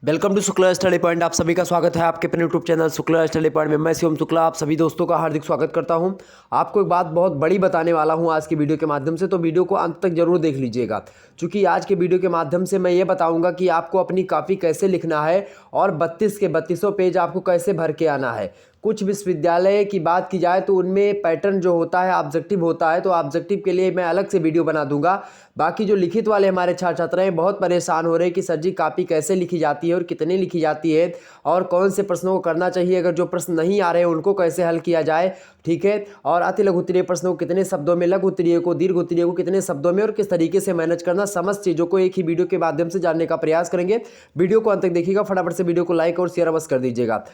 Welcome to Shukla study point. आप सभी का स्वागत है आपके अपने YouTube channel Shukla study point में। मैं शिवम शुक्ला आप सभी दोस्तों का हार्दिक स्वागत करता हूं। आपको एक बात बहुत बड़ी बताने वाला हूं आज की वीडियो के माध्यम से, तो वीडियो को अंत तक जरूर देख लीजिएगा, क्योंकि आज के वीडियो के माध्यम से मैं ये बताऊंगा कि आपको अपनी कॉपी कैसे लिखना है और 32 के 32 पेज आपको कैसे भर के आना है। कुछ विश्वविद्यालय की बात की जाए तो उनमें पैटर्न जो होता है ऑब्जेक्टिव होता है, तो ऑब्जेक्टिव के लिए मैं अलग से वीडियो बना दूंगा। बाकी जो लिखित वाले हमारे छात्र छात्राएं हैं बहुत परेशान हो रहे हैं कि सर जी कॉपी कैसे लिखी जाती है और कितनी लिखी जाती है और कौन से प्रश्नों को करना चाहिए, अगर जो प्रश्न नहीं आ रहे हैं उनको कैसे हल किया जाए, ठीक है। और अति लघु उत्तरीय प्रश्नों को कितने शब्दों में, लघु उत्तरीय को, दीर्घ उत्तरीय को कितने शब्दों में और किस तरीके से मैनेज करना, समस्त चीज़ों को एक ही वीडियो के माध्यम से जानने का प्रयास करेंगे। वीडियो को अंत तक देखिएगा, फटाफट से वीडियो को लाइक और शेयर अवश्य कर दीजिएगा।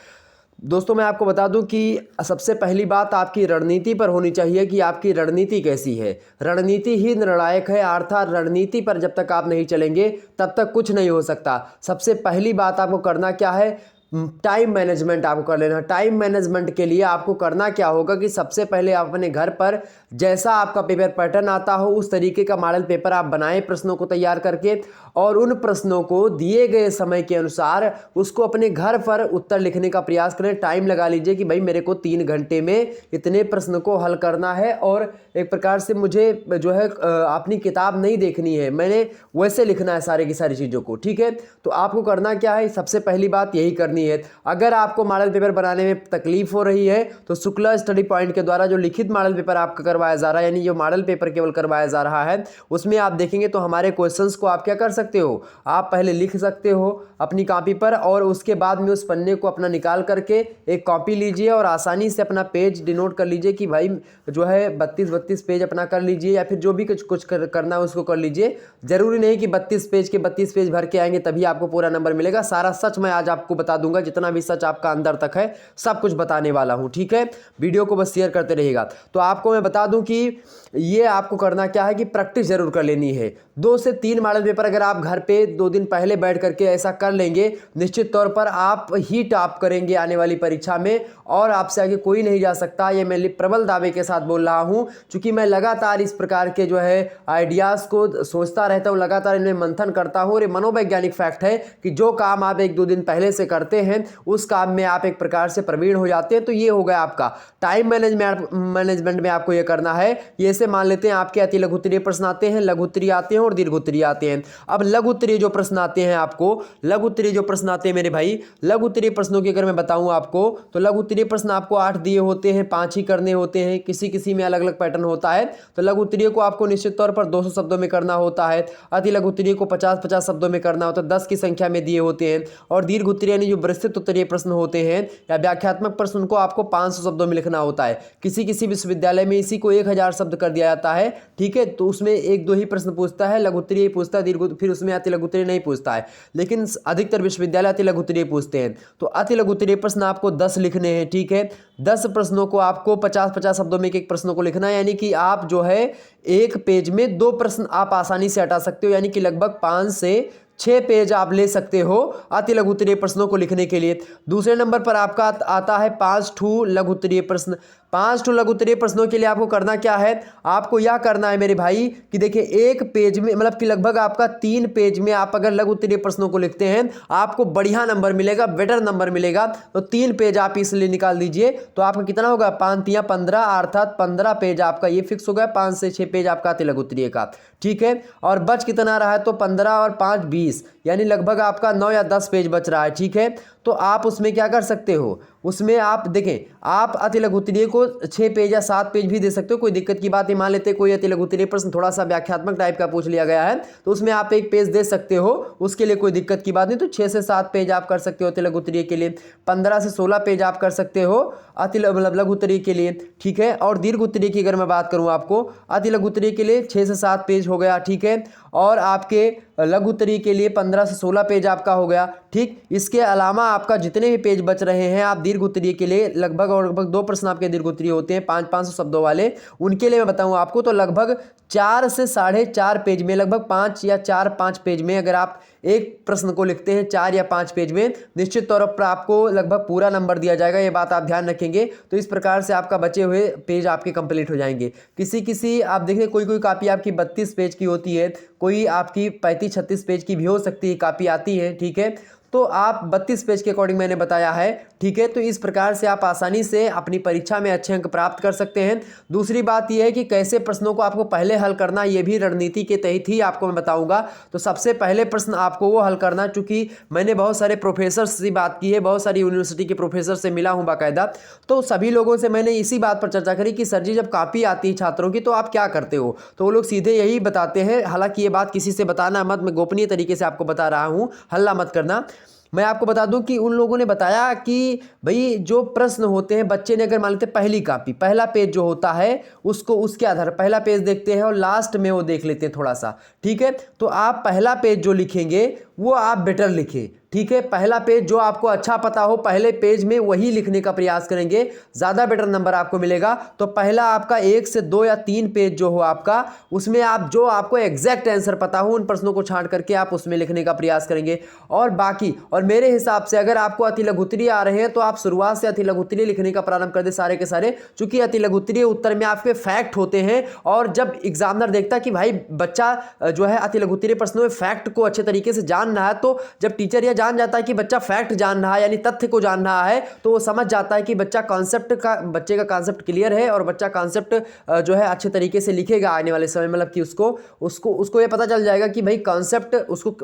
दोस्तों मैं आपको बता दूं कि सबसे पहली बात आपकी रणनीति पर होनी चाहिए कि आपकी रणनीति कैसी है। रणनीति ही निर्णायक है, अर्थात रणनीति पर जब तक आप नहीं चलेंगे तब तक कुछ नहीं हो सकता। सबसे पहली बात आपको करना क्या है, टाइम मैनेजमेंट आपको कर लेना। टाइम मैनेजमेंट के लिए आपको करना क्या होगा कि सबसे पहले आप अपने घर पर जैसा आपका पेपर पैटर्न आता हो उस तरीके का मॉडल पेपर आप बनाएं प्रश्नों को तैयार करके, और उन प्रश्नों को दिए गए समय के अनुसार उसको अपने घर पर उत्तर लिखने का प्रयास करें। टाइम लगा लीजिए कि भाई मेरे को 3 घंटे में इतने प्रश्न को हल करना है, और एक प्रकार से मुझे जो है अपनी किताब नहीं देखनी है, मैंने वैसे लिखना है सारी की सारी चीज़ों को, ठीक है। तो आपको करना क्या है, सबसे पहली बात यही करनी है। अगर आपको मॉडल पेपर बनाने में तकलीफ हो रही है तो शुक्ला स्टडी पॉइंट के द्वारा जो लिखित मॉडल पेपर आपका करवाया जा रहा है, यानी जो मॉडल पेपर केवल करवाया जा रहा है, उसमें आप देखेंगे तो हमारे क्वेश्चंस को आप क्या कर सकते हो, आप पहले लिख सकते हो अपनी कॉपी पर, और उसके बाद में उस पन्ने को अपना निकाल करके एक कॉपी लीजिए और आसानी से अपना पेज डिनोट कर लीजिए कि भाई जो है 32 पेज अपना कर लीजिए, या फिर जो भी कुछ करना है उसको कर लीजिए। जरूरी नहीं कि 32 पेज के 32 पेज भर के आएंगे तभी आपको पूरा नंबर मिलेगा। सारा सच मैं आज आपको बता दूंगा, जितना भी सच आपका अंदर तक है सब कुछ बताने वाला हूं, ठीक है। वीडियो को बस शेयर करते रहिएगा। तो आपको मैं बता दूं कि ये आपको करना क्या है कि प्रैक्टिस जरूर कर लेनी है। 2 से 3 मॉडल पेपर अगर आप घर पे 2 दिन पहले बैठ करके ऐसा कर लेंगे, निश्चित तौर पर आप ही टॉप करेंगे आने वाली परीक्षा में, और आपसे आगे कोई नहीं जा सकता। ये मैं प्रबल दावे के साथ बोल रहा हूं, क्योंकि मैं लगातार इस प्रकार के जो है आइडियाज़ को सोचता रहता हूं, लगातार इनमें मंथन करता हूं, और ये मनोवैज्ञानिक फैक्ट है कि जो काम आप 1-2 दिन पहले से करते हैं उस काम में आप एक प्रकार से प्रवीण हो जाते हैं। तो ये हो गया आपका टाइम मैनेजमेंट में आपको ये करना है। ये से मान लेते हैं आपके अति लघु उत्तरीय प्रश्न आते हैं, लघु उत्तरीय आते हैं और दीर्घ उत्तरीय आते हैं। अब लघु उत्तरीय जो प्रश्न आते हैं आपको, लघु उत्तरीय जो प्रश्न आते हैं मेरे भाई, लघु उत्तरीय प्रश्नों की अगर मैं बताऊं आपको तो लघु उत्तरीय प्रश्न आपको 8 दिए होते हैं, 5 ही करने होते हैं, किसी किसी में अलग अलग पैटर्न होता है। तो लघु उत्तरीय को आपको निश्चित तौर पर 200 शब्दों में करना होता है, अति लघु उत्तरीय को 50-50 शब्दों में करना होता है, 10 की संख्या में दिए होते हैं, और दीर्घ उत्तरीय यानी जो विस्तृत उत्तरीय प्रश्न होते हैं या व्याख्यात्मक प्रश्न, उनको आपको 500 शब्दों में लिखना होता है। किसी किसी विश्वविद्यालय में इसी को 1000 शब्द कर दिया जाता है, ठीक है। तो उसमें 1-2 ही प्रश्न पूछता है, लघु उत्तरीय पूछता है, दीर्घ फिर उसमें अति लघु उत्तरीय नहीं पूछता है, लेकिन अधिकतर विश्वविद्यालय अति लघु उत्तरीय पूछते हैं। तो अति लघु उत्तरीय प्रश्न आपको 10 लिखने हैं, ठीक है। 10 प्रश्नों को आपको 50-50 शब्दों में एक प्रश्नों को लिखना है, यानी कि आप जो है एक पेज में 2 प्रश्न आप आसानी से हटा सकते हो, यानी कि लगभग 5 से 6 पेज आप ले सकते हो अति लघु उत्तरीय प्रश्नों को लिखने के लिए। दूसरे नंबर पर आपका आता है 5 ठू लघु उत्तरीय प्रश्न। 5 ठू लघु उत्तरीय प्रश्नों के लिए आपको करना क्या है, आपको यह करना है मेरे भाई कि देखिए एक पेज में मतलब कि लगभग आपका 3 पेज में आप अगर लघु उत्तरीय प्रश्नों को लिखते हैं आपको बढ़िया नंबर मिलेगा, बेटर नंबर मिलेगा। तो 3 पेज आप इसलिए निकाल दीजिए, तो आपका कितना होगा, 5 × 15 अर्थात 15 पेज आपका ये फिक्स हो गया, 5 से 6 पेज आपका अति लघु उत्तरीय का, ठीक है। और बच कितना रहा है, तो 15 और 5 20, यानी लगभग आपका 9 या 10 पेज बच रहा है, ठीक है। तो आप उसमें क्या कर सकते हो, उसमें आप देखें, आप अति लघु उत्तरीय को 6 पेज या 7 पेज भी दे सकते हो, कोई दिक्कत की बात नहीं। मान लेते कोई अति लघु उत्तरीय प्रश्न थोड़ा सा व्याख्यात्मक टाइप का पूछ लिया गया है तो उसमें आप 1 पेज दे सकते हो, उसके लिए कोई दिक्कत की बात नहीं। तो 6 से 7 पेज आप कर सकते हो अति लघु उत्तरीय के लिए, 15 से 16 पेज आप कर सकते हो अति लघु उत्तरीय के लिए, ठीक है। और दीर्घ उत्तरीय की अगर मैं बात करूं आपको, अति लघु उत्तरीय के लिए 6 से 7 पेज हो गया, ठीक है। और आपके लघु उत्तरीय के लिए 15 से 16 पेज आपका हो गया, ठीक। इसके अलावा आपका जितने भी पेज बच रहे हैं आप दीर्घ उत्तरीय के लिए लगभग 2 प्रश्न आपके दीर्घ उत्तरीय होते हैं 500 शब्दों वाले, उनके लिए मैं बताऊं आपको तो लगभग 4 से 4.5 पेज में, लगभग 5 या 4-5 पेज में अगर आप एक प्रश्न को लिखते हैं 4 या 5 पेज में, निश्चित तौर पर आपको लगभग पूरा नंबर दिया जाएगा। ये बात आप ध्यान रखेंगे। तो इस प्रकार से आपका बचे हुए पेज आपके कंप्लीट हो जाएंगे। किसी आप देखिए कोई कॉपी आपकी 32 पेज की होती है, कोई आपकी 35-36 पेज की भी हो सकती है, कॉपी आती है, ठीक है। तो आप 32 पेज के अकॉर्डिंग मैंने बताया है, ठीक है। तो इस प्रकार से आप आसानी से अपनी परीक्षा में अच्छे अंक प्राप्त कर सकते हैं। दूसरी बात यह है कि कैसे प्रश्नों को आपको पहले हल करना, यह भी रणनीति के तहत ही आपको मैं बताऊंगा। तो सबसे पहले प्रश्न आपको वो हल करना, चूंकि मैंने बहुत सारे प्रोफेसर से बात की है, बहुत सारी यूनिवर्सिटी के प्रोफेसर से मिला हूं बाकायदा, तो सभी लोगों से मैंने इसी बात पर चर्चा करी कि सर जी जब कॉपी आती है छात्रों की तो आप क्या करते हो, तो वो लोग सीधे यही बताते हैं। हालांकि ये बात किसी से बताना मत, मैं गोपनीय तरीके से आपको बता रहा हूं, हल्ला मत करना। मैं आपको बता दूं कि उन लोगों ने बताया कि भाई जो प्रश्न होते हैं, बच्चे ने अगर मान लेते पहली कॉपी, पहला पेज जो होता है उसको उसके आधार पर पहला पेज देखते हैं और लास्ट में वो देख लेते हैं थोड़ा सा, ठीक है। तो आप पहला पेज जो लिखेंगे वो आप बेटर लिखें, ठीक है। पहला पेज जो आपको अच्छा पता हो पहले पेज में वही लिखने का प्रयास करेंगे, ज़्यादा बेटर नंबर आपको मिलेगा। तो पहला आपका 1 से 2 या 3 पेज जो हो आपका, उसमें आप जो आपको एग्जैक्ट आंसर पता हो उन प्रश्नों को छांट करके आप उसमें लिखने का प्रयास करेंगे। और बाकी, और मेरे हिसाब से अगर आपको अति लघु उत्तरीय आ रहे हैं तो आप शुरुआत से अति लघु उत्तरीय लिखने का प्रारंभ कर दे सारे के सारे, चूंकि अति लघु उत्तरीय उत्तर में आपके फैक्ट होते हैं। और जब एग्जामिनर देखता कि भाई बच्चा जो है अति लघु उत्तरीय प्रश्नों में फैक्ट को अच्छे तरीके से जान रहा है, तो जब टीचर यह जान जाता है कि बच्चा फैक्ट जान रहा है यानी तथ्य को जान रहा है, तो वो समझ जाता है कि बच्चे का कॉन्सेप्ट क्लियर है और बच्चा कॉन्सेप्ट जो है अच्छे तरीके से लिखेगा आने वाले समय। मतलब कि उसको ये पता चल जाएगा कि भाई कॉन्सेप्ट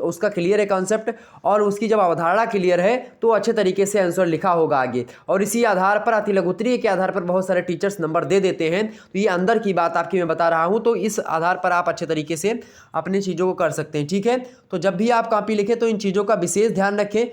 उसका क्लियर है कॉन्सेप्ट, और उसकी जब अवधारणा क्लियर है तो अच्छे तरीके से आंसर लिखा होगा आगे। और इसी आधार पर अति लघु उत्तरीय के आधार पर बहुत सारे टीचर्स नंबर दे देते हैं। तो ये अंदर की बात आपकी मैं बता रहा हूं, तो इस आधार पर आप अच्छे तरीके से अपनी चीज़ों को कर सकते हैं, ठीक है। तो जब भी आप कॉपी लिखें तो इन चीज़ों का विशेष ध्यान रखें।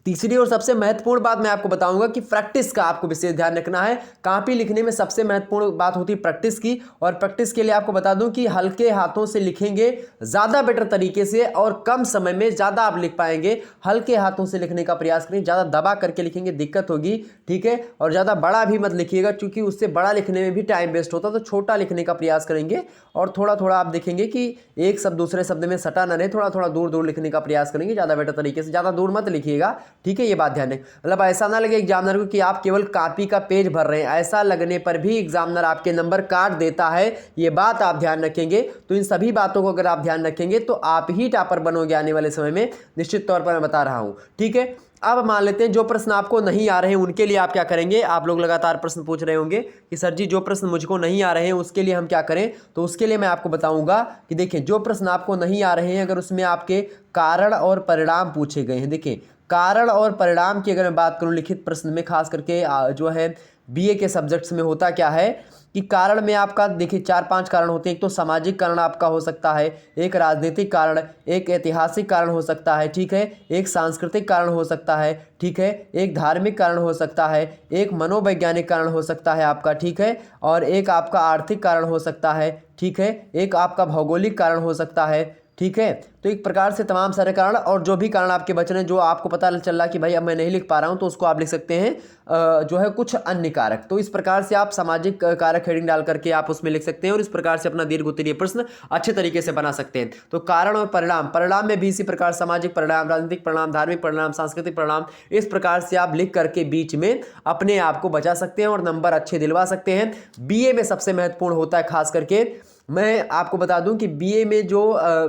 तीसरी और सबसे महत्वपूर्ण बात मैं आपको बताऊंगा कि प्रैक्टिस का आपको विशेष ध्यान रखना है। कॉपी लिखने में सबसे महत्वपूर्ण बात होती है प्रैक्टिस की, और प्रैक्टिस के लिए आपको बता दूं कि हल्के हाथों से लिखेंगे ज़्यादा बेटर तरीके से और कम समय में ज़्यादा आप लिख पाएंगे। हल्के हाथों से लिखने का प्रयास करें, ज़्यादा दबा करके लिखेंगे दिक्कत होगी, ठीक है। और ज़्यादा बड़ा भी मत लिखिएगा, क्योंकि उससे बड़ा लिखने में भी टाइम वेस्ट होता है। तो छोटा लिखने का प्रयास करेंगे और थोड़ा थोड़ा आप देखेंगे कि एक शब्द दूसरे शब्द में सटा न रहे, थोड़ा थोड़ा दूर दूर लिखने का प्रयास करेंगे, ज़्यादा बेटर तरीके से। ज़्यादा दूर मत लिखिएगा, ठीक है, ये बात ध्यान रखें। मतलब ऐसा ना लगे एग्जामिनर को कि आप केवल कॉपी का पेज भर रहे हैं, ऐसा लगने पर भी एग्जामिनर आपके नंबर काट देता है, ये बात आप ध्यान रखेंगे। तो इन सभी बातों को अगर आप ध्यान रखेंगे तो आप ही टॉपर बनोगे आने वाले समय में, निश्चित तौर पर मैं बता रहा हूं, ठीक है। अब मान लेते हैं जो प्रश्न आपको नहीं आ रहे हैं उनके लिए आप क्या करेंगे। आप लोग लगातार प्रश्न पूछ रहे होंगे कि सर जी जो प्रश्न मुझको नहीं आ रहे हैं उसके लिए हम क्या करें। तो उसके लिए मैं आपको बताऊंगा कि देखिए जो प्रश्न आपको नहीं आ रहे हैं, अगर उसमें आपके कारण और परिणाम पूछे गए हैं, देखिए कारण और परिणाम की अगर मैं बात करूं लिखित प्रश्न में, खास करके जो है बीए के सब्जेक्ट्स में होता क्या है कि कारण में आपका देखिए 4-5 कारण होते हैं। एक तो सामाजिक कारण आपका हो सकता है, एक राजनीतिक कारण, एक ऐतिहासिक कारण हो सकता है, ठीक है, एक सांस्कृतिक कारण हो सकता है, ठीक है, एक धार्मिक कारण हो सकता है, एक मनोवैज्ञानिक कारण हो सकता है आपका, ठीक है, और एक आपका आर्थिक कारण हो सकता है, ठीक है, एक आपका भौगोलिक कारण हो सकता है, ठीक है। तो एक प्रकार से तमाम सारे कारण, और जो भी कारण आपके बच रहे हैं जो आपको पता चल रहा है कि भाई अब मैं नहीं लिख पा रहा हूं, तो उसको आप लिख सकते हैं जो है कुछ अन्य कारक। तो इस प्रकार से आप सामाजिक कारक हेडिंग डाल करके आप उसमें लिख सकते हैं और इस प्रकार से अपना दीर्घ उत्तरीय प्रश्न अच्छे तरीके से बना सकते हैं। तो कारण और परिणाम में भी इसी प्रकार सामाजिक परिणाम, राजनीतिक परिणाम, धार्मिक परिणाम, सांस्कृतिक परिणाम, इस प्रकार से आप लिख करके बीच में अपने आप को बचा सकते हैं और नंबर अच्छे दिलवा सकते हैं। बीए में सबसे महत्वपूर्ण होता है, खास करके मैं आपको बता दूं कि बीए में जो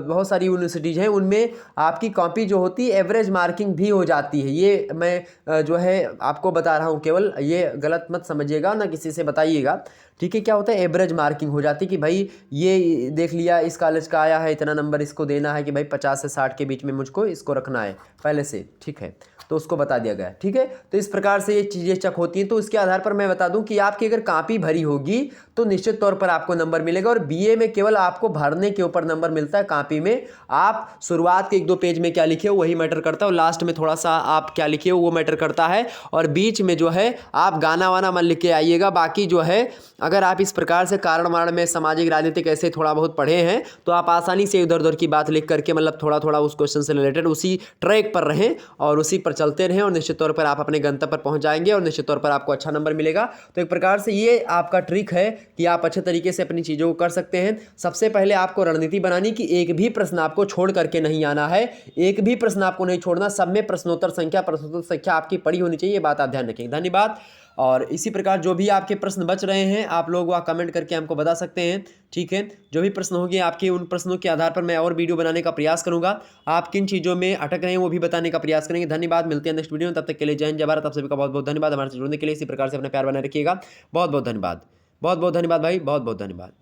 बहुत सारी यूनिवर्सिटीज़ हैं उनमें आपकी कॉपी जो होती है एवरेज मार्किंग भी हो जाती है। ये मैं जो है आपको बता रहा हूं, केवल ये गलत मत समझिएगा ना किसी से बताइएगा, ठीक है। क्या होता है एवरेज मार्किंग हो जाती है कि भाई ये देख लिया इस कॉलेज का आया है, इतना नंबर इसको देना है कि भाई 50 से 60 के बीच में मुझको इसको रखना है पहले से, ठीक है, तो उसको बता दिया गया है, ठीक है। तो इस प्रकार से ये चीज़ें चेक होती हैं। तो इसके आधार पर मैं बता दूं कि आपकी अगर कॉपी भरी होगी तो निश्चित तौर पर आपको नंबर मिलेगा। और बीए में केवल आपको भरने के ऊपर नंबर मिलता है। कॉपी में आप शुरुआत के 1-2 पेज में क्या लिखे हो वही मैटर करता है, और लास्ट में थोड़ा सा आप क्या लिखे हो वो मैटर करता है। और बीच में जो है आप गाना वाना मत लिख के आइएगा। बाकी जो है अगर आप इस प्रकार से कारण वारण में सामाजिक राजनीतिक ऐसे थोड़ा बहुत पढ़े हैं तो आप आसानी से इधर उधर की बात लिख करके, मतलब थोड़ा थोड़ा उस क्वेश्चन से रिलेटेड उसी ट्रैक पर रहें और उसी पर चलते रहें, और निश्चित तौर पर आप अपने गंतव्य पर पहुंच जाएंगे और निश्चित तौर पर आपको अच्छा नंबर मिलेगा। तो एक प्रकार से ये आपका ट्रिक है कि आप अच्छे तरीके से अपनी चीज़ों को कर सकते हैं। सबसे पहले आपको रणनीति बनानी कि एक भी प्रश्न आपको छोड़ करके नहीं आना है, एक भी प्रश्न आपको नहीं छोड़ना, सब में प्रश्नोत्तर संख्या आपकी पड़ी होनी चाहिए। ये बात आप ध्यान रखें। धन्यवाद। और इसी प्रकार जो भी आपके प्रश्न बच रहे हैं आप लोग वह कमेंट करके हमको बता सकते हैं, ठीक है। जो भी प्रश्न होंगे आपके, उन प्रश्नों के आधार पर मैं और वीडियो बनाने का प्रयास करूंगा। आप किन चीज़ों में अटक रहे हैं वो भी बताने का प्रयास करेंगे। धन्यवाद, मिलते हैं नेक्स्ट वीडियो में, तब तक के लिए जय हिंद जय भारत। आप सभी का बहुत बहुत धन्यवाद हमारे से जुड़ने के लिए। इसी प्रकार से अपना प्यार बनाए रखिएगा। बहुत बहुत धन्यवाद, बहुत बहुत धन्यवाद भाई, बहुत बहुत धन्यवाद।